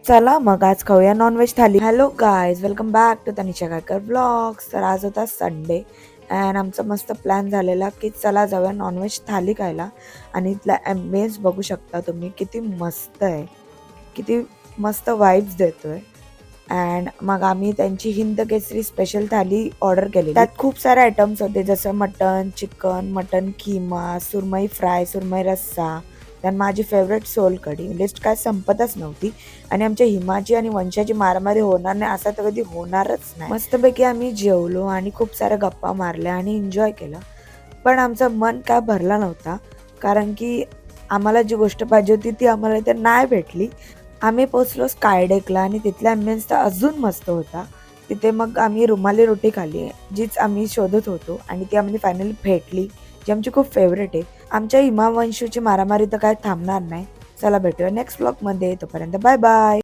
चला मग आज खाऊया नॉनव्हेज थाली. Hello guys, welcome back to Tanisha Kaykar blogs. तर आज होता संडे अँड आमचा मस्त प्लॅन झालेला की चला जाऊया नॉनव्हेज थाली खायला. आणि इथला ॲम्बियन्स बघू शकता तुम्ही, किती मस्त आहे, किती मस्त वाईब्स देतोय. अँड मग आम्ही त्यांची हिंद केसरी स्पेशल थाली ऑर्डर केली. त्यात खूप सारे आयटम्स होते, जसं मटन, चिकन, मटन खिमा, सुरमई फ्राय, सुरमई रस्सा, त्यात माझी फेवरेट सोलकढी. लिस्ट काय संपतच नव्हती. आणि आमच्या हिमाची आणि वंशाची मारामारी होणार नाही असं तर कधी होणारच नाही. मस्तपैकी आम्ही जेवलो आणि खूप साऱ्या गप्पा मारल्या आणि एन्जॉय केलं. पण आमचं मन काय भरला नव्हता, कारण की आम्हाला जी गोष्ट पाहिजे होती ती आम्हाला इथे नाही भेटली. आम्ही पोचलो स्कायडेकला आणि तिथला ॲम्बियन्स तर अजून मस्त होता. तिथे मग आम्ही रुमाली रोटी खाल्ली, जीच आम्ही शोधत होतो आणि ती आम्हाला फायनली भेटली, जी आमची खूप फेवरेट आहे. आमच्या हिमावंशूची मारामारी तर काय थांबणार नाही. चला भेटूया नेक्स्ट ब्लॉगमध्ये, तोपर्यंत बाय बाय.